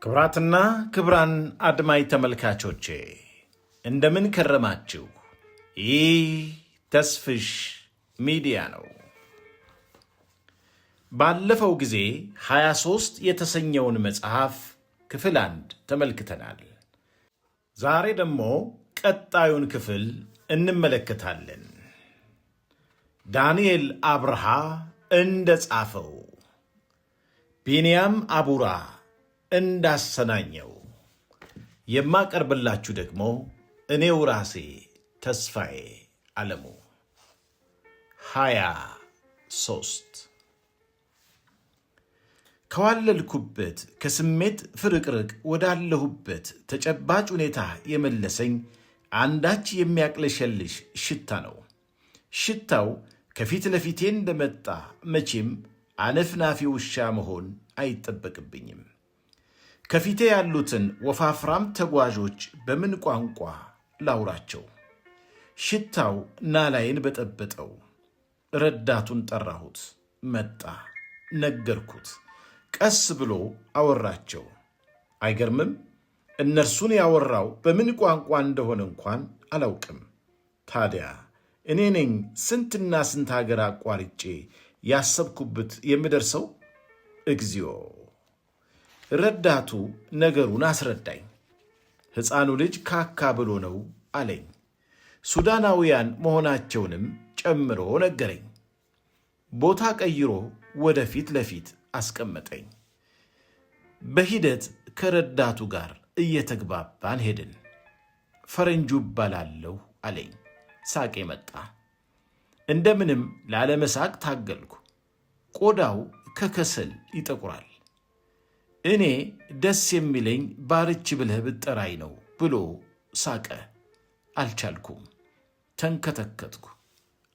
ክብራትና ክብራን አድማጭ ተመልካቾቼ እንደምን ከረማችሁ? ይህ ተስፍሽ ሚዲያ ነው። ባለፈው ጊዜ 23 የተሰኘውን መጽሐፍ ክፍል 1 ተመልክተናል። ዛሬ ደግሞ ቀጣዩን ክፍል እንመለከታለን። ዳንኤል አብርሃ እንደጻፈው፣ ቢንያም አቡራ እንዳሰናኘው የማቀርብላችሁ ደግሞ እኔው ራሴ ተስፋዬ ዓለሙ። 23 ከዋለልኩበት ከስሜት ፍርቅርቅ ወዳለሁበት ተጨባጭ ሁኔታ የመለሰኝ አንዳች የሚያቅለሸልሽ ሽታ ነው። ሽታው ከፊት ለፊቴ እንደመጣ መቼም አነፍናፊ ውሻ መሆን አይጠበቅብኝም። ከፊቴ ያሉትን ወፋፍራም ተጓዦች በምን ቋንቋ ላውራቸው? ሽታው ናላይን በጠበጠው። ረዳቱን ጠራሁት፣ መጣ፣ ነገርኩት። ቀስ ብሎ አወራቸው። አይገርምም? እነርሱን ያወራው በምን ቋንቋ እንደሆነ እንኳን አላውቅም። ታዲያ እኔ ነኝ ስንትና ስንት ሀገር አቋርጬ ያሰብኩበት የምደርሰው? እግዚኦ! ረዳቱ ነገሩን አስረዳኝ። ሕፃኑ ልጅ ካካ ብሎ ነው አለኝ። ሱዳናውያን መሆናቸውንም ጨምሮ ነገረኝ። ቦታ ቀይሮ ወደ ፊት ለፊት አስቀመጠኝ። በሂደት ከረዳቱ ጋር እየተግባባን ሄድን። ፈረንጁ እባላለሁ አለኝ። ሳቄ መጣ። እንደምንም ላለመሳቅ ታገልኩ። ቆዳው ከከሰል ይጠቁራል። እኔ ደስ የሚለኝ ባርች ብለህ ብጠራይ ነው ብሎ ሳቀ። አልቻልኩም፣ ተንከተከትኩ።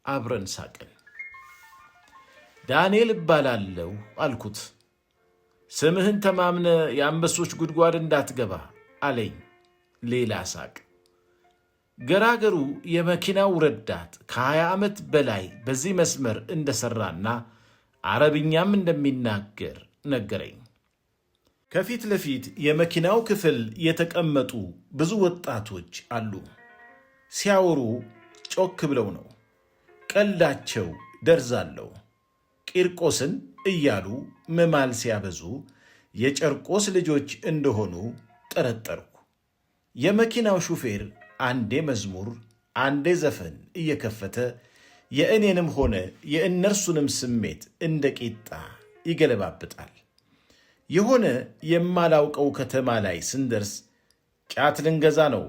አብረን ሳቅን። ዳንኤል እባላለሁ አልኩት። ስምህን ተማምነ የአንበሶች ጉድጓድ እንዳትገባ አለኝ። ሌላ ሳቅ። ገራገሩ የመኪናው ረዳት ከ20 ዓመት በላይ በዚህ መስመር እንደሠራና አረብኛም እንደሚናገር ነገረኝ። ከፊት ለፊት የመኪናው ክፍል የተቀመጡ ብዙ ወጣቶች አሉ። ሲያወሩ ጮክ ብለው ነው። ቀልዳቸው ደርዛለው። ቂርቆስን እያሉ መማል ሲያበዙ የጨርቆስ ልጆች እንደሆኑ ጠረጠርኩ። የመኪናው ሹፌር አንዴ መዝሙር አንዴ ዘፈን እየከፈተ የእኔንም ሆነ የእነርሱንም ስሜት እንደ ቂጣ ይገለባብጣል። የሆነ የማላውቀው ከተማ ላይ ስንደርስ ጫት ልንገዛ ነው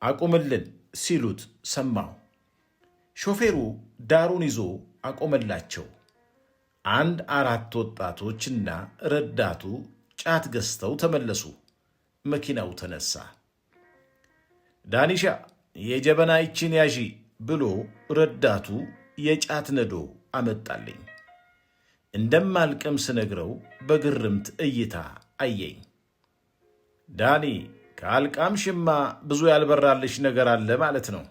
አቁምልን ሲሉት ሰማሁ። ሾፌሩ ዳሩን ይዞ አቆመላቸው። 4 ወጣቶችና ረዳቱ ጫት ገዝተው ተመለሱ። መኪናው ተነሳ። ዳኒሻ የጀበና ይችን ያዢ ብሎ ረዳቱ የጫት ነዶ አመጣልኝ። እንደማልቅም ስነግረው በግርምት እይታ አየኝ። ዳኒ ከአልቃምሽማ ብዙ ያልበራልሽ ነገር አለ ማለት ነው።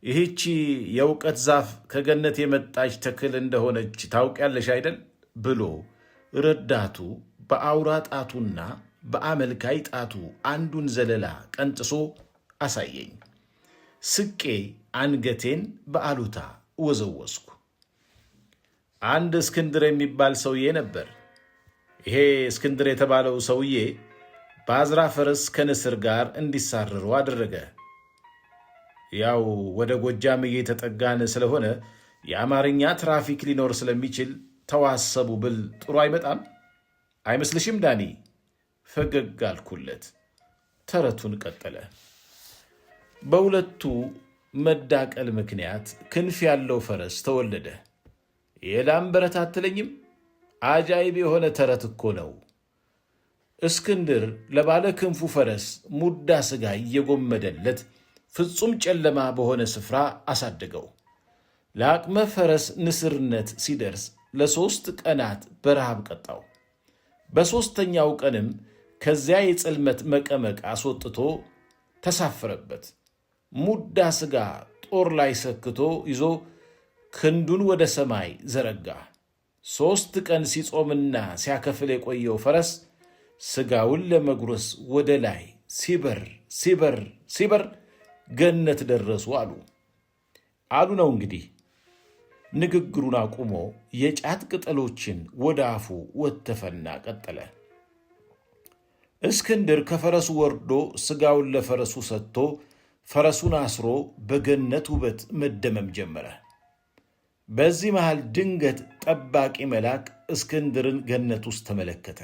ይህቺ የእውቀት ዛፍ ከገነት የመጣች ተክል እንደሆነች ታውቂያለሽ አይደል? ብሎ ረዳቱ በአውራ ጣቱና በአመልካይ ጣቱ አንዱን ዘለላ ቀንጥሶ አሳየኝ። ስቄ አንገቴን በአሉታ ወዘወስኩ። አንድ እስክንድር የሚባል ሰውዬ ነበር። ይሄ እስክንድር የተባለው ሰውዬ በአዝራ ፈረስ ከንስር ጋር እንዲሳረሩ አደረገ። ያው ወደ ጎጃም እየተጠጋን ስለሆነ የአማርኛ ትራፊክ ሊኖር ስለሚችል ተዋሰቡ ብል ጥሩ አይመጣም አይመስልሽም ዳኒ? ፈገግ አልኩለት። ተረቱን ቀጠለ። በሁለቱ መዳቀል ምክንያት ክንፍ ያለው ፈረስ ተወለደ። የላም በረት አትለኝም? አጃይብ የሆነ ተረት እኮ ነው። እስክንድር ለባለ ክንፉ ፈረስ ሙዳ ሥጋ እየጎመደለት ፍጹም ጨለማ በሆነ ስፍራ አሳደገው። ለአቅመ ፈረስ ንስርነት ሲደርስ ለ3 ቀናት በረሃብ ቀጣው። በሦስተኛው ቀንም ከዚያ የጽልመት መቀመቅ አስወጥቶ ተሳፈረበት። ሙዳ ሥጋ ጦር ላይ ሰክቶ ይዞ ክንዱን ወደ ሰማይ ዘረጋ። 3 ቀን ሲጾምና ሲያከፍል የቆየው ፈረስ ሥጋውን ለመጉረስ ወደ ላይ ሲበር ገነት ደረሱ አሉ ነው እንግዲህ። ንግግሩን አቁሞ የጫት ቅጠሎችን ወደ አፉ ወተፈና ቀጠለ። እስክንድር ከፈረሱ ወርዶ ሥጋውን ለፈረሱ ሰጥቶ ፈረሱን አስሮ በገነት ውበት መደመም ጀመረ። በዚህ መሃል ድንገት ጠባቂ መልአክ እስክንድርን ገነት ውስጥ ተመለከተ።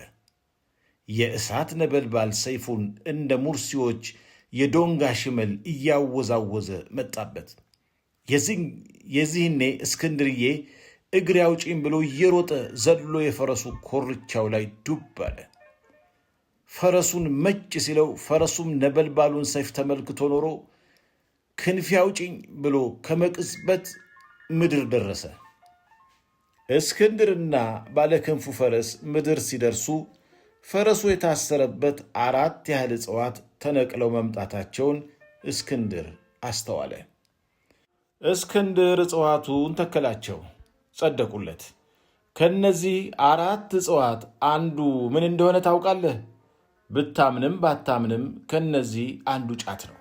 የእሳት ነበልባል ሰይፉን እንደ ሙርሲዎች የዶንጋ ሽመል እያወዛወዘ መጣበት። የዚህኔ እስክንድርዬ እግሬ አውጪኝ ብሎ እየሮጠ ዘሎ የፈረሱ ኮርቻው ላይ ዱብ አለ። ፈረሱን መጭ ሲለው ፈረሱም ነበልባሉን ሰይፍ ተመልክቶ ኖሮ ክንፌ አውጪኝ ብሎ ከመቅጽበት ምድር ደረሰ። እስክንድርና ባለክንፉ ፈረስ ምድር ሲደርሱ ፈረሱ የታሰረበት 4 ያህል እጽዋት ተነቅለው መምጣታቸውን እስክንድር አስተዋለ። እስክንድር እጽዋቱን ተከላቸው፣ ጸደቁለት። ከነዚህ 4 እጽዋት አንዱ ምን እንደሆነ ታውቃለህ? ብታምንም ባታምንም ከነዚህ አንዱ ጫት ነው።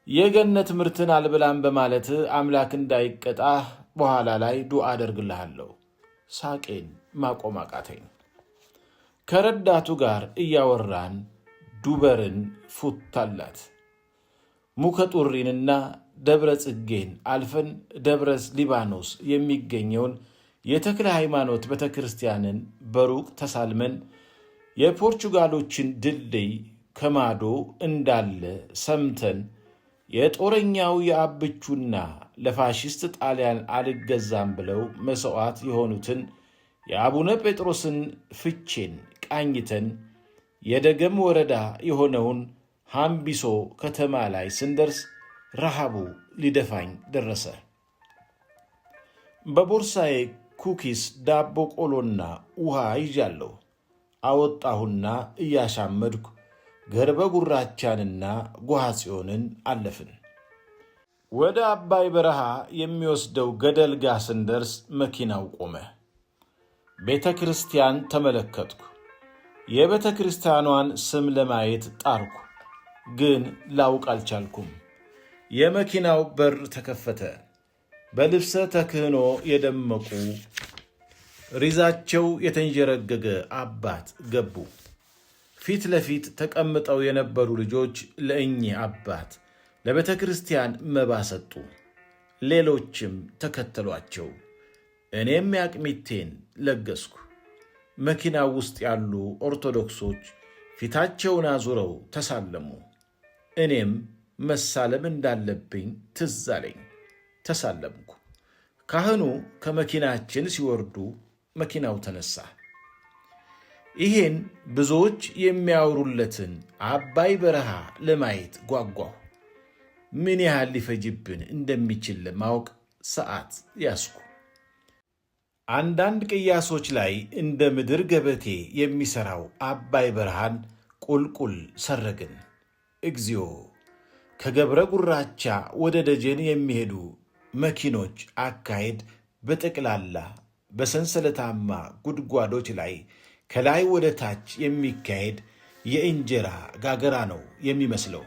የገነት ምርትን አልብላም በማለት አምላክ እንዳይቀጣህ በኋላ ላይ ዱዓ አደርግልሃለሁ። ሳቄን ማቆም አቃተኝ። ከረዳቱ ጋር እያወራን ዱበርን ፉታላት ሙከጡሪንና ደብረ ጽጌን አልፈን ደብረ ሊባኖስ የሚገኘውን የተክለ ሃይማኖት ቤተ ክርስቲያንን በሩቅ ተሳልመን የፖርቹጋሎችን ድልድይ ከማዶ እንዳለ ሰምተን የጦረኛው የአብቹና ለፋሽስት ጣሊያን አልገዛም ብለው መሥዋዕት የሆኑትን የአቡነ ጴጥሮስን ፍቼን ቃኝተን የደገም ወረዳ የሆነውን ሃምቢሶ ከተማ ላይ ስንደርስ ረሃቡ ሊደፋኝ ደረሰ። በቦርሳዬ ኩኪስ፣ ዳቦ ቆሎና ውሃ ይዣለሁ። አወጣሁና እያሻመድኩ ገርበ ጉራቻንና ጎሐጽዮንን አለፍን። ወደ አባይ በረሃ የሚወስደው ገደል ጋር ስንደርስ መኪናው ቆመ። ቤተ ክርስቲያን ተመለከትኩ። የቤተ ክርስቲያኗን ስም ለማየት ጣርኩ፣ ግን ላውቅ አልቻልኩም። የመኪናው በር ተከፈተ። በልብሰ ተክህኖ የደመቁ ሪዛቸው የተንዠረገገ አባት ገቡ። ፊት ለፊት ተቀምጠው የነበሩ ልጆች ለእኚህ አባት ለቤተ ክርስቲያን መባ ሰጡ። ሌሎችም ተከተሏቸው። እኔም ያቅሚቴን ለገስኩ። መኪናው ውስጥ ያሉ ኦርቶዶክሶች ፊታቸውን አዙረው ተሳለሙ። እኔም መሳለም እንዳለብኝ ትዝ አለኝ። ተሳለምኩ። ካህኑ ከመኪናችን ሲወርዱ መኪናው ተነሳ። ይሄን ብዙዎች የሚያወሩለትን አባይ በረሃ ለማየት ጓጓሁ። ምን ያህል ሊፈጅብን እንደሚችል ለማወቅ ሰዓት ያስኩ። አንዳንድ ቅያሶች ላይ እንደ ምድር ገበቴ የሚሠራው አባይ በረሃን ቁልቁል ሰረግን። እግዚኦ! ከገብረ ጉራቻ ወደ ደጀን የሚሄዱ መኪኖች አካሄድ በጠቅላላ በሰንሰለታማ ጉድጓዶች ላይ ከላይ ወደ ታች የሚካሄድ የእንጀራ ጋገራ ነው የሚመስለው።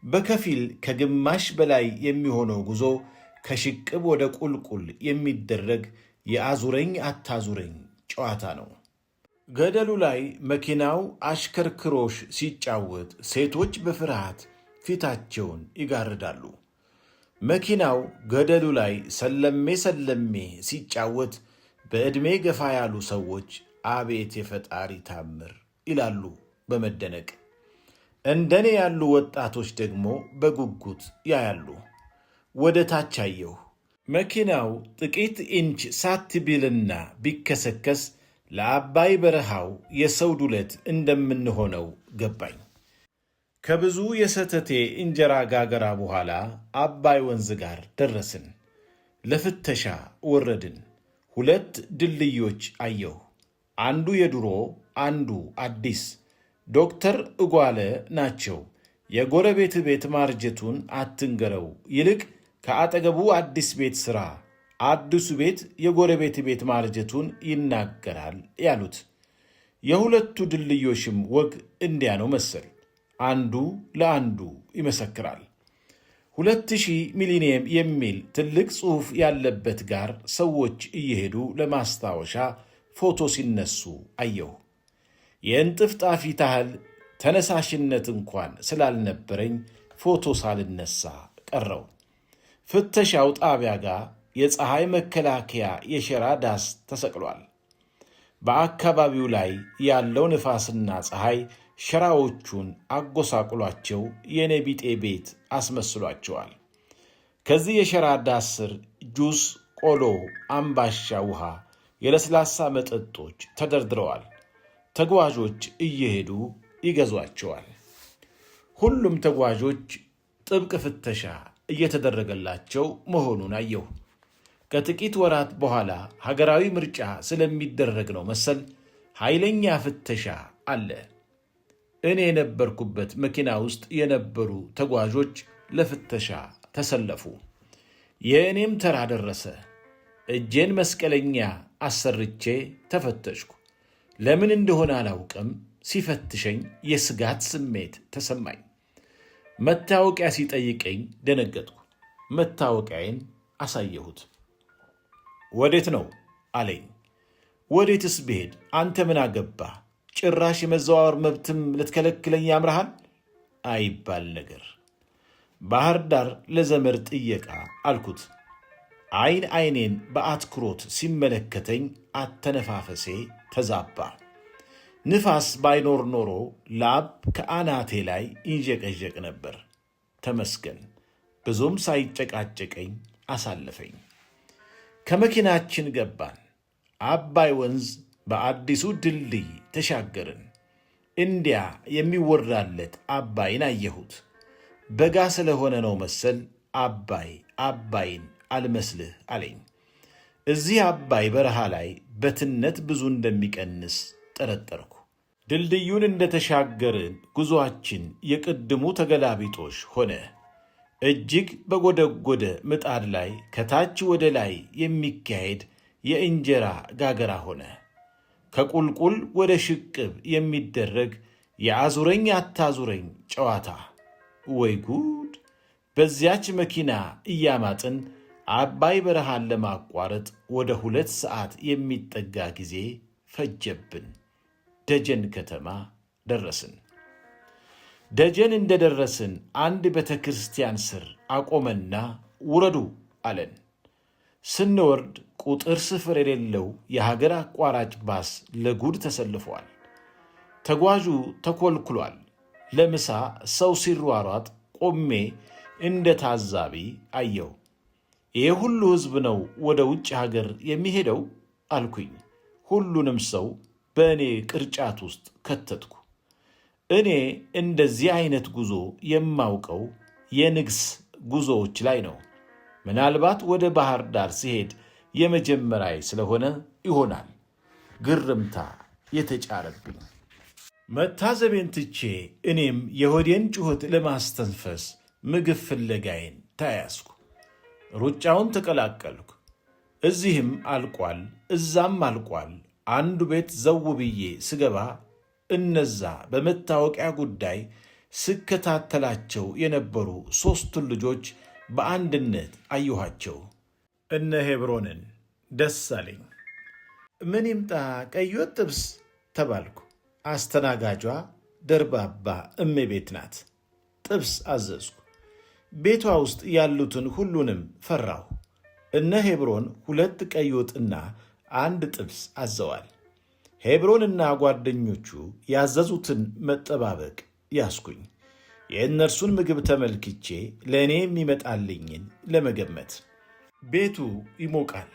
በከፊል ከግማሽ በላይ የሚሆነው ጉዞ ከሽቅብ ወደ ቁልቁል የሚደረግ የአዙረኝ አታዙረኝ ጨዋታ ነው። ገደሉ ላይ መኪናው አሽከርክሮሽ ሲጫወት ሴቶች በፍርሃት ፊታቸውን ይጋርዳሉ። መኪናው ገደሉ ላይ ሰለሜ ሲጫወት በዕድሜ ገፋ ያሉ ሰዎች አቤት የፈጣሪ ታምር ይላሉ በመደነቅ። እንደኔ ያሉ ወጣቶች ደግሞ በጉጉት ያያሉ። ወደ ታች አየሁ። መኪናው ጥቂት ኢንች ሳት ቢልና ቢከሰከስ ለአባይ በረሃው የሰው ዱለት እንደምንሆነው ገባኝ። ከብዙ የሰተቴ እንጀራ ጋገራ በኋላ አባይ ወንዝ ጋር ደረስን። ለፍተሻ ወረድን። 2 ድልድዮች አየሁ። አንዱ የድሮ አንዱ አዲስ። ዶክተር እጓለ ናቸው። የጎረቤት ቤት ማርጀቱን አትንገረው፣ ይልቅ ከአጠገቡ አዲስ ቤት ሥራ፣ አዲሱ ቤት የጎረቤት ቤት ማርጀቱን ይናገራል ያሉት። የሁለቱ ድልድዮሽም ወግ እንዲያ ነው መሰል፣ አንዱ ለአንዱ ይመሰክራል። 2000 ሚሊኒየም የሚል ትልቅ ጽሑፍ ያለበት ጋር ሰዎች እየሄዱ ለማስታወሻ ፎቶ ሲነሱ አየሁ። የእንጥፍጣፊ ታህል ተነሳሽነት እንኳን ስላልነበረኝ ፎቶ ሳልነሳ ቀረው። ፍተሻው ጣቢያ ጋር የፀሐይ መከላከያ የሸራ ዳስ ተሰቅሏል። በአካባቢው ላይ ያለው ንፋስና ፀሐይ ሸራዎቹን አጎሳቁሏቸው የኔ ቢጤ ቤት አስመስሏቸዋል። ከዚህ የሸራ ዳስ ስር ጁስ፣ ቆሎ፣ አምባሻ ውሃ፣ የለስላሳ መጠጦች ተደርድረዋል። ተጓዦች እየሄዱ ይገዟቸዋል። ሁሉም ተጓዦች ጥብቅ ፍተሻ እየተደረገላቸው መሆኑን አየሁ። ከጥቂት ወራት በኋላ ሀገራዊ ምርጫ ስለሚደረግ ነው መሰል ኃይለኛ ፍተሻ አለ። እኔ የነበርኩበት መኪና ውስጥ የነበሩ ተጓዦች ለፍተሻ ተሰለፉ። የእኔም ተራ ደረሰ። እጄን መስቀለኛ አሰርቼ ተፈተሽኩ። ለምን እንደሆነ አላውቅም፣ ሲፈትሸኝ የስጋት ስሜት ተሰማኝ። መታወቂያ ሲጠይቀኝ ደነገጥኩ። መታወቂያዬን አሳየሁት። ወዴት ነው አለኝ። ወዴትስ ብሄድ አንተ ምን አገባህ? ጭራሽ የመዘዋወር መብትም ልትከለክለኝ ያምርሃል? አይባል ነገር። ባህር ዳር ለዘመድ ጥየቃ አልኩት። አይን አይኔን በአትኩሮት ሲመለከተኝ አተነፋፈሴ ተዛባ። ንፋስ ባይኖር ኖሮ ላብ ከአናቴ ላይ ይንዠቀዠቅ ነበር። ተመስገን፣ ብዙም ሳይጨቃጨቀኝ አሳለፈኝ። ከመኪናችን ገባን። አባይ ወንዝ በአዲሱ ድልድይ ተሻገርን። እንዲያ የሚወራለት አባይን አየሁት። በጋ ስለሆነ ነው መሰል አባይን አልመስልህ አለኝ። እዚህ አባይ በረሃ ላይ በትነት ብዙ እንደሚቀንስ ጠረጠርኩ። ድልድዩን እንደተሻገርን ጉዞአችን የቅድሙ ተገላቢጦሽ ሆነ። እጅግ በጎደጎደ ምጣድ ላይ ከታች ወደ ላይ የሚካሄድ የእንጀራ ጋገራ ሆነ። ከቁልቁል ወደ ሽቅብ የሚደረግ የአዙረኝ አታዙረኝ ጨዋታ። ወይ ጉድ! በዚያች መኪና እያማጥን አባይ በረሃን ለማቋረጥ ወደ 2 ሰዓት የሚጠጋ ጊዜ ፈጀብን። ደጀን ከተማ ደረስን። ደጀን እንደደረስን አንድ ቤተ ክርስቲያን ስር አቆመና ውረዱ አለን። ስንወርድ ቁጥር ስፍር የሌለው የሀገር አቋራጭ ባስ ለጉድ ተሰልፏል። ተጓዡ ተኮልኩሏል። ለምሳ ሰው ሲሯሯጥ ቆሜ እንደ ታዛቢ አየሁ። ይህ ሁሉ ሕዝብ ነው ወደ ውጭ ሀገር የሚሄደው አልኩኝ። ሁሉንም ሰው በእኔ ቅርጫት ውስጥ ከተትኩ። እኔ እንደዚህ አይነት ጉዞ የማውቀው የንግስ ጉዞዎች ላይ ነው። ምናልባት ወደ ባህር ዳር ሲሄድ የመጀመሪያ ስለሆነ ይሆናል ግርምታ የተጫረብኝ። መታዘቤን ትቼ እኔም የሆዴን ጩኸት ለማስተንፈስ ምግብ ፍለጋዬን ተያያዝኩ። ሩጫውን ተቀላቀልኩ። እዚህም አልቋል፣ እዛም አልቋል። አንዱ ቤት ዘው ብዬ ስገባ እነዛ በመታወቂያ ጉዳይ ስከታተላቸው የነበሩ 3ቱን ልጆች በአንድነት አየኋቸው። እነ ሄብሮንን ደስ አለኝ። ምን ይምጣ ቀይ ወጥ ጥብስ ተባልኩ። አስተናጋጇ ደርባባ እመቤት ናት። ጥብስ አዘዝኩ። ቤቷ ውስጥ ያሉትን ሁሉንም ፈራሁ። እነ ሄብሮን 2 ቀይ ወጥና 1 ጥብስ አዘዋል። ሄብሮንና ጓደኞቹ ያዘዙትን መጠባበቅ ያስኩኝ። የእነርሱን ምግብ ተመልክቼ ለእኔ የሚመጣልኝን ለመገመት። ቤቱ ይሞቃል።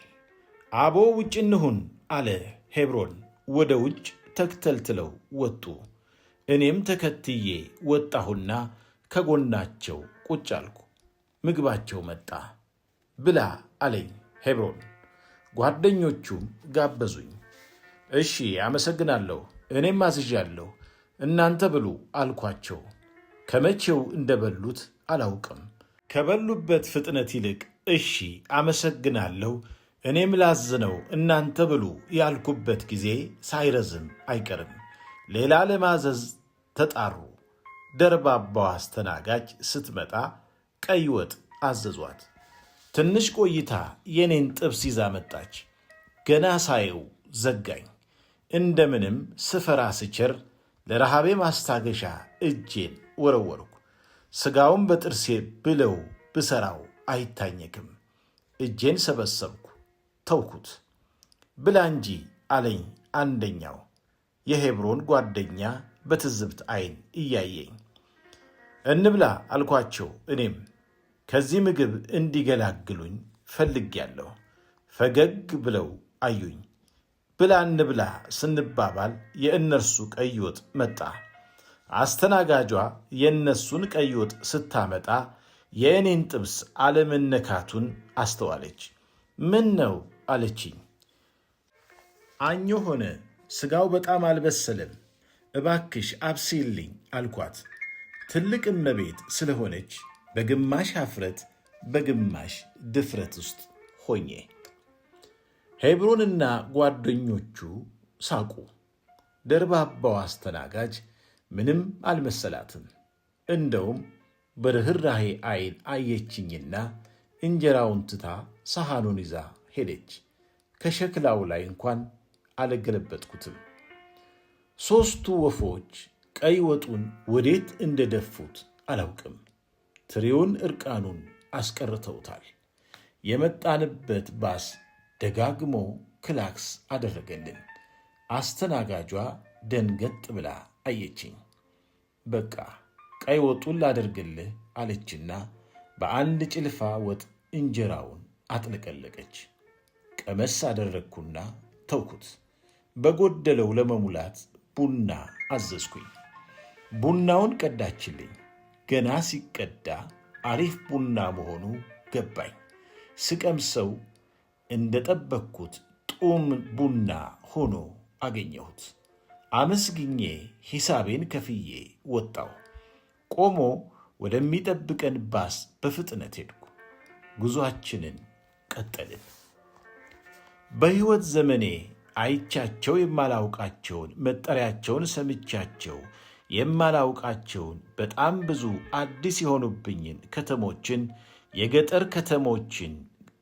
አቦ ውጭ እንሁን አለ ሄብሮን። ወደ ውጭ ተክተልትለው ወጡ። እኔም ተከትዬ ወጣሁና ከጎናቸው ቁጭ አልኩ። ምግባቸው መጣ። ብላ አለኝ ሄብሮን። ጓደኞቹም ጋበዙኝ። እሺ አመሰግናለሁ፣ እኔም አዝዣለሁ፣ እናንተ ብሉ አልኳቸው። ከመቼው እንደበሉት አላውቅም። ከበሉበት ፍጥነት ይልቅ እሺ አመሰግናለሁ፣ እኔም ላዝነው እናንተ ብሉ ያልኩበት ጊዜ ሳይረዝም አይቀርም። ሌላ ለማዘዝ ተጣሩ። ደርባባዋ አስተናጋጅ ስትመጣ ቀይ ወጥ አዘዟት። ትንሽ ቆይታ የኔን ጥብስ ይዛ መጣች። ገና ሳየው ዘጋኝ። እንደምንም ስፈራ ስችር ለረሃቤ ማስታገሻ እጄን ወረወርኩ። ሥጋውን በጥርሴ ብለው ብሠራው አይታኘክም። እጄን ሰበሰብኩ፣ ተውኩት። ብላ እንጂ አለኝ አንደኛው የሄብሮን ጓደኛ በትዝብት ዐይን እያየኝ። እንብላ አልኳቸው። እኔም ከዚህ ምግብ እንዲገላግሉኝ ፈልጌያለሁ። ፈገግ ብለው አዩኝ። ብላ እንብላ ስንባባል የእነርሱ ቀይ ወጥ መጣ። አስተናጋጇ የእነሱን ቀይ ወጥ ስታመጣ የእኔን ጥብስ አለመነካቱን አስተዋለች። ምን ነው አለችኝ። አኞ ሆነ፣ ሥጋው በጣም አልበሰለም፣ እባክሽ አብሲልኝ አልኳት። ትልቅ እመቤት ስለሆነች በግማሽ ኀፍረት በግማሽ ድፍረት ውስጥ ሆኜ። ሄብሮንና ጓደኞቹ ሳቁ። ደርባባው አስተናጋጅ ምንም አልመሰላትም። እንደውም በርኅራኄ ዐይን አየችኝና እንጀራውን ትታ ሰሐኑን ይዛ ሄደች። ከሸክላው ላይ እንኳን አልገለበጥኩትም። ሦስቱ ወፎች ቀይ ወጡን ወዴት እንደደፉት አላውቅም። ትሪውን ዕርቃኑን አስቀርተውታል። የመጣንበት ባስ ደጋግሞ ክላክስ አደረገልን። አስተናጋጇ ደንገጥ ብላ አየችኝ። በቃ ቀይ ወጡን ላደርግልህ አለችና በአንድ ጭልፋ ወጥ እንጀራውን አጥለቀለቀች። ቀመስ አደረግኩና ተውኩት። በጎደለው ለመሙላት ቡና አዘዝኩኝ። ቡናውን ቀዳችልኝ። ገና ሲቀዳ አሪፍ ቡና መሆኑ ገባኝ። ስቀምሰው እንደ ጠበቅኩት ጡም ቡና ሆኖ አገኘሁት። አመስግኜ ሂሳቤን ከፍዬ ወጣሁ። ቆሞ ወደሚጠብቀን ባስ በፍጥነት ሄድኩ። ጉዞአችንን ቀጠልን። በሕይወት ዘመኔ አይቻቸው የማላውቃቸውን፣ መጠሪያቸውን ሰምቻቸው የማላውቃቸውን በጣም ብዙ አዲስ የሆኑብኝን ከተሞችን፣ የገጠር ከተሞችን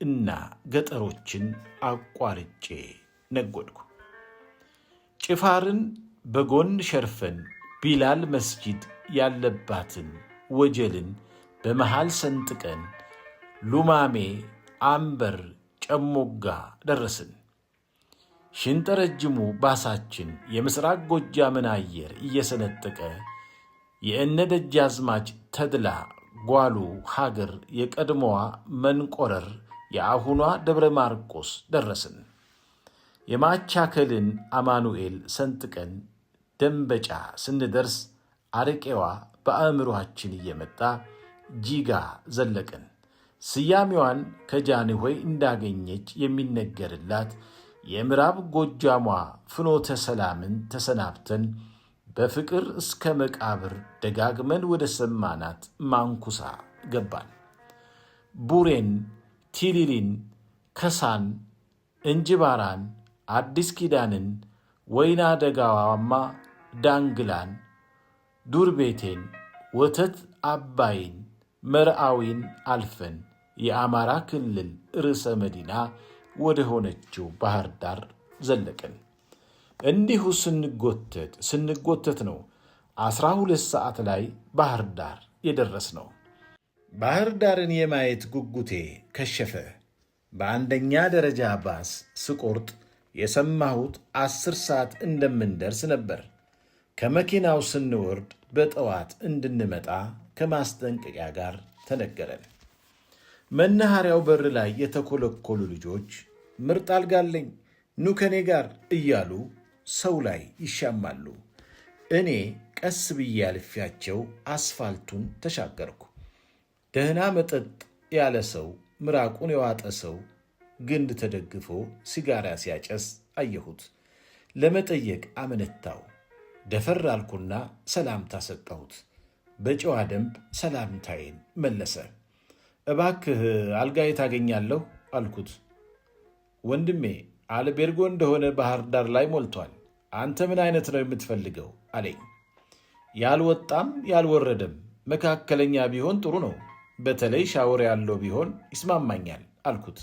እና ገጠሮችን አቋርጬ ነጎድኩ። ጭፋርን በጎን ሸርፈን ቢላል መስጂድ ያለባትን ወጀልን በመሃል ሰንጥቀን ሉማሜ፣ አምበር፣ ጨሞጋ ደረስን። ሽንጠረጅሙ ባሳችን የምሥራቅ ጎጃምን አየር እየሰነጠቀ የእነ ደጃዝማች ተድላ ጓሉ ሀገር የቀድሞዋ መንቆረር የአሁኗ ደብረ ማርቆስ ደረስን። የማቻከልን አማኑኤል ሰንጥቀን ደንበጫ ስንደርስ አረቄዋ በአእምሮአችን እየመጣ ጂጋ ዘለቅን። ስያሜዋን ከጃንሆይ እንዳገኘች የሚነገርላት የምዕራብ ጎጃሟ ፍኖተ ሰላምን ተሰናብተን በፍቅር እስከ መቃብር ደጋግመን ወደ ሰማናት ማንኩሳ ገባን። ቡሬን፣ ቲሊሊን፣ ከሳን፣ እንጅባራን፣ አዲስ ኪዳንን፣ ወይና ደጋዋማ፣ ዳንግላን፣ ዱር ቤቴን፣ ወተት አባይን፣ መርአዊን አልፈን የአማራ ክልል ርዕሰ መዲና ወደ ሆነችው ባህር ዳር ዘለቅን። እንዲሁ ስንጎተት ነው 12 ሰዓት ላይ ባህር ዳር የደረስ ነው። ባህር ዳርን የማየት ጉጉቴ ከሸፈ። በአንደኛ ደረጃ ባስ ስቆርጥ የሰማሁት 10 ሰዓት እንደምንደርስ ነበር። ከመኪናው ስንወርድ በጠዋት እንድንመጣ ከማስጠንቀቂያ ጋር ተነገረን። መናኸሪያው በር ላይ የተኮለኮሉ ልጆች ምርጥ አልጋለኝ ኑ ከኔ ጋር እያሉ ሰው ላይ ይሻማሉ። እኔ ቀስ ብዬ አልፌያቸው አስፋልቱን ተሻገርኩ። ደህና መጠጥ ያለ ሰው፣ ምራቁን የዋጠ ሰው ግንድ ተደግፎ ሲጋራ ሲያጨስ አየሁት። ለመጠየቅ አመነታው። ደፈር አልኩና ሰላምታ ሰጠሁት። በጨዋ ደንብ ሰላምታዬን መለሰ። እባክህ አልጋ የት አገኛለሁ አልኩት። ወንድሜ አልቤርጎ እንደሆነ ባህር ዳር ላይ ሞልቷል። አንተ ምን አይነት ነው የምትፈልገው አለኝ። ያልወጣም ያልወረደም መካከለኛ ቢሆን ጥሩ ነው። በተለይ ሻወር ያለው ቢሆን ይስማማኛል አልኩት።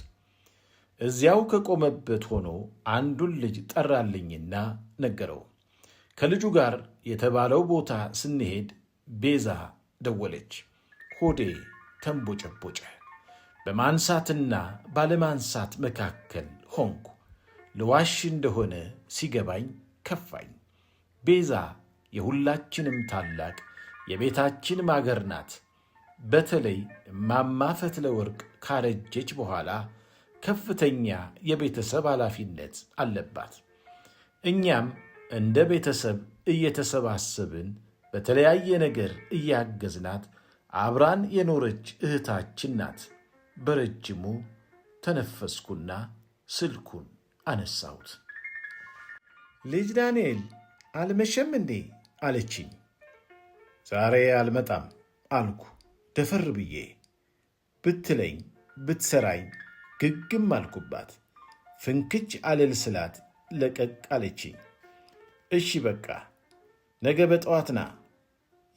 እዚያው ከቆመበት ሆኖ አንዱን ልጅ ጠራልኝና ነገረው። ከልጁ ጋር የተባለው ቦታ ስንሄድ ቤዛ ደወለች። ሆዴ ተንቦጨቦጨ። በማንሳትና ባለማንሳት መካከል ሆንኩ። ልዋሽ እንደሆነ ሲገባኝ ከፋኝ። ቤዛ የሁላችንም ታላቅ የቤታችን ማገር ናት። በተለይ እማማ ፈትለወርቅ ካረጀች በኋላ ከፍተኛ የቤተሰብ ኃላፊነት አለባት። እኛም እንደ ቤተሰብ እየተሰባሰብን በተለያየ ነገር እያገዝናት አብራን የኖረች እህታችን ናት። በረጅሙ ተነፈስኩና ስልኩን አነሳሁት። ልጅ ዳንኤል አልመሸም እንዴ አለችኝ። ዛሬ አልመጣም አልኩ ደፈር ብዬ። ብትለኝ ብትሰራኝ ግግም አልኩባት። ፍንክች አልል ስላት ለቀቅ አለችኝ። እሺ በቃ ነገ በጠዋት ና፣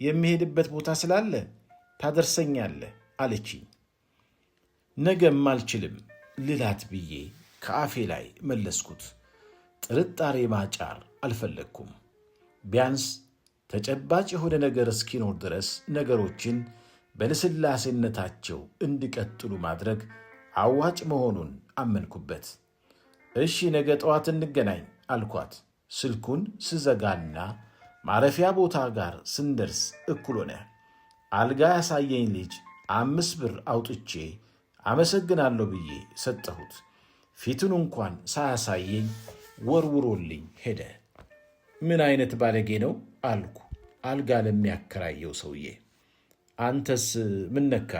የሚሄድበት ቦታ ስላለ ታደርሰኛለህ አለችኝ። ነገም አልችልም ልላት ብዬ ከአፌ ላይ መለስኩት። ጥርጣሬ ማጫር አልፈለግኩም። ቢያንስ ተጨባጭ የሆነ ነገር እስኪኖር ድረስ ነገሮችን በልስላሴነታቸው እንዲቀጥሉ ማድረግ አዋጭ መሆኑን አመንኩበት። እሺ ነገ ጠዋት እንገናኝ አልኳት። ስልኩን ስዘጋና ማረፊያ ቦታ ጋር ስንደርስ እኩል ሆነ። አልጋ ያሳየኝ ልጅ 5 ብር አውጥቼ አመሰግናለሁ ብዬ ሰጠሁት። ፊቱን እንኳን ሳያሳየኝ ወርውሮልኝ ሄደ። ምን አይነት ባለጌ ነው አልኩ አልጋ ለሚያከራየው ሰውዬ። አንተስ ምን ነካ?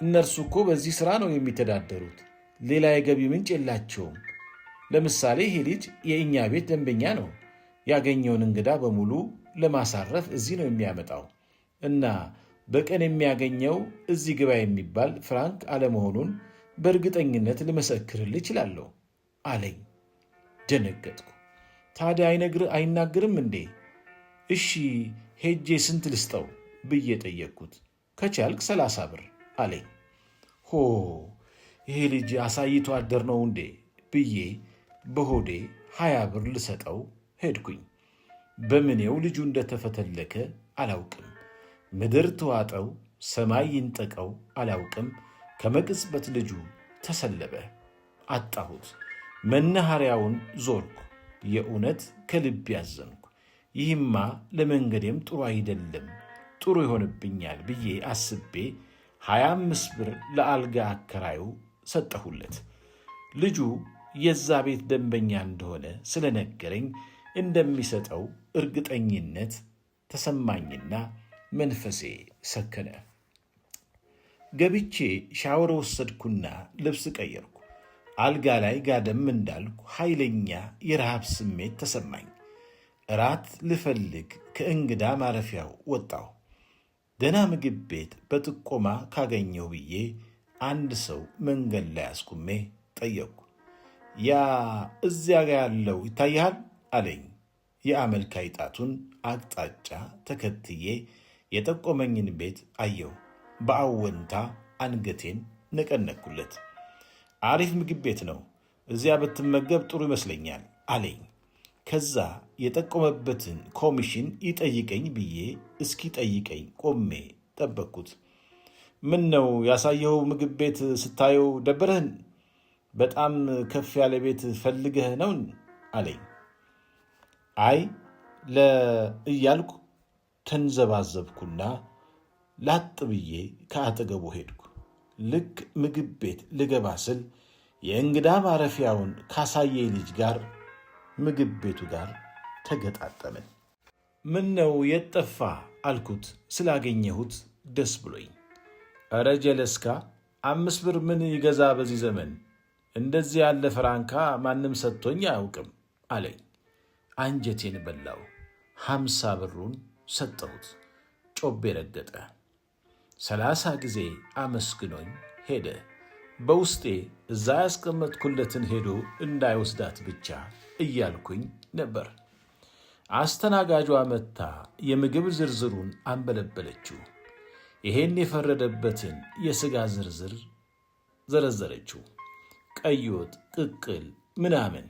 እነርሱ እኮ በዚህ ሥራ ነው የሚተዳደሩት። ሌላ የገቢ ምንጭ የላቸውም። ለምሳሌ ይሄ ልጅ የእኛ ቤት ደንበኛ ነው። ያገኘውን እንግዳ በሙሉ ለማሳረፍ እዚህ ነው የሚያመጣው እና በቀን የሚያገኘው እዚህ ግባ የሚባል ፍራንክ አለመሆኑን በእርግጠኝነት ልመሰክርልህ እችላለሁ አለኝ። ደነገጥኩ። ታዲያ አይናገርም እንዴ? እሺ ሄጄ ስንት ልስጠው ብዬ ጠየቅኩት። ከቻልክ 30 ብር አለኝ። ሆ ይሄ ልጅ አሳይቶ አደር ነው እንዴ ብዬ በሆዴ 20 ብር ልሰጠው ሄድኩኝ። በምኔው ልጁ እንደተፈተለከ አላውቅም። ምድር ተዋጠው ሰማይ ይንጠቀው አላውቅም። ከመቅጽበት ልጁ ተሰለበ። አጣሁት። መናኸሪያውን ዞርኩ። የእውነት ከልብ ያዘንኩ። ይህማ ለመንገዴም ጥሩ አይደለም፣ ጥሩ ይሆንብኛል ብዬ አስቤ 25 ብር ለአልጋ አከራዩ ሰጠሁለት። ልጁ የዛ ቤት ደንበኛ እንደሆነ ስለነገረኝ እንደሚሰጠው እርግጠኝነት ተሰማኝና መንፈሴ ሰከነ። ገብቼ ሻወር ወሰድኩና ልብስ ቀየርኩ። አልጋ ላይ ጋደም እንዳልኩ ኃይለኛ የረሃብ ስሜት ተሰማኝ። እራት ልፈልግ ከእንግዳ ማረፊያው ወጣሁ። ደህና ምግብ ቤት በጥቆማ ካገኘው ብዬ አንድ ሰው መንገድ ላይ አስቁሜ ጠየቅኩ። ያ እዚያ ጋ ያለው ይታይሃል አለኝ። የአመልካይ ጣቱን አቅጣጫ ተከትዬ የጠቆመኝን ቤት አየሁ። በአወንታ አንገቴን ነቀነቅኩለት። አሪፍ ምግብ ቤት ነው፣ እዚያ ብትመገብ ጥሩ ይመስለኛል አለኝ። ከዛ የጠቆመበትን ኮሚሽን ይጠይቀኝ ብዬ እስኪጠይቀኝ ቆሜ ጠበቅኩት። ምን ነው ያሳየኸው ምግብ ቤት ስታየው ደበረህን? በጣም ከፍ ያለ ቤት ፈልገህ ነው አለኝ። አይ እያልኩ ተንዘባዘብኩና ላጥ ብዬ ከአጠገቡ ሄድኩ። ልክ ምግብ ቤት ልገባ ስል የእንግዳ ማረፊያውን ካሳየ ልጅ ጋር ምግብ ቤቱ ጋር ተገጣጠምን። ምን ነው የት ጠፋ አልኩት ስላገኘሁት ደስ ብሎኝ። ኧረ ጀለስካ 5 ብር ምን ይገዛ በዚህ ዘመን? እንደዚህ ያለ ፍራንካ ማንም ሰጥቶኝ አያውቅም አለኝ። አንጀቴን በላው። 50 ብሩን ሰጠሁት። ጮቤ ረገጠ። 30 ጊዜ አመስግኖኝ ሄደ። በውስጤ እዛ ያስቀመጥኩለትን ሄዶ እንዳይወስዳት ብቻ እያልኩኝ ነበር። አስተናጋጇ መጥታ የምግብ ዝርዝሩን አንበለበለችው። ይሄን የፈረደበትን የሥጋ ዝርዝር ዘረዘረችው። ቀይ ወጥ፣ ቅቅል ምናምን።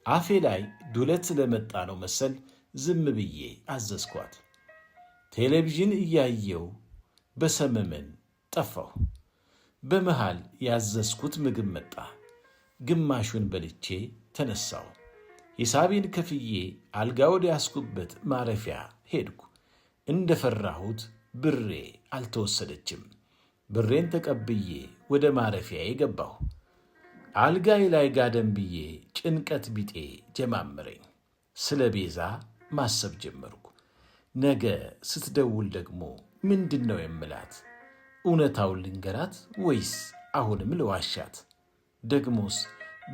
አፌ ላይ ዱለት ስለመጣ ነው መሰል ዝም ብዬ አዘዝኳት። ቴሌቪዥን እያየው በሰመመን ጠፋሁ። በመሃል ያዘዝኩት ምግብ መጣ። ግማሹን በልቼ ተነሳሁ። ሂሳቤን ከፍዬ አልጋ ወደ ያስኩበት ማረፊያ ሄድኩ። እንደፈራሁት ብሬ አልተወሰደችም። ብሬን ተቀብዬ ወደ ማረፊያዬ ገባሁ። አልጋዬ ላይ ጋደም ብዬ ጭንቀት ቢጤ ጀማመረኝ። ስለ ቤዛ ማሰብ ጀመርኩ። ነገ ስትደውል ደግሞ ምንድን ነው የምላት? እውነታውን ልንገራት ወይስ አሁንም ልዋሻት? ደግሞስ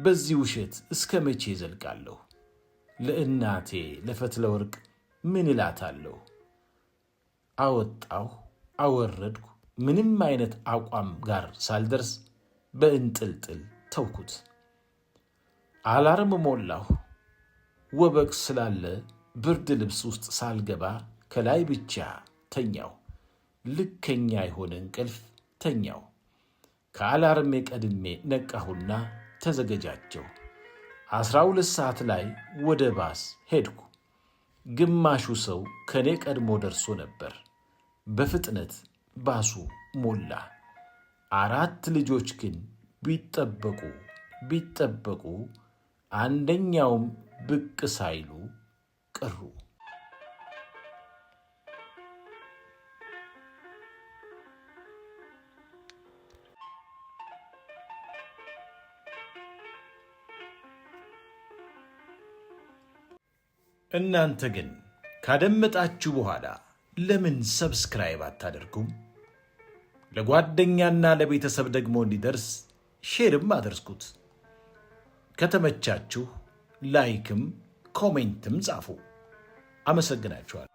በዚህ ውሸት እስከ መቼ ዘልቃለሁ? ለእናቴ ለፈትለ ወርቅ ምን እላታለሁ? አወጣሁ አወረድኩ። ምንም አይነት አቋም ጋር ሳልደርስ በእንጥልጥል ተውኩት። አላርም ሞላሁ። ወበቅ ስላለ ብርድ ልብስ ውስጥ ሳልገባ ከላይ ብቻ ተኛው። ልከኛ የሆነ እንቅልፍ ተኛው። ከአላርሜ ቀድሜ ነቃሁና ተዘገጃጀሁ። 12 ሰዓት ላይ ወደ ባስ ሄድኩ። ግማሹ ሰው ከኔ ቀድሞ ደርሶ ነበር። በፍጥነት ባሱ ሞላ። 4 ልጆች ግን ቢጠበቁ አንደኛውም ብቅ ሳይሉ ቀሩ። እናንተ ግን ካደመጣችሁ በኋላ ለምን ሰብስክራይብ አታደርጉም? ለጓደኛና ለቤተሰብ ደግሞ እንዲደርስ ሼርም አድርጉት። ከተመቻችሁ ላይክም ኮሜንትም ጻፉ። አመሰግናችኋል።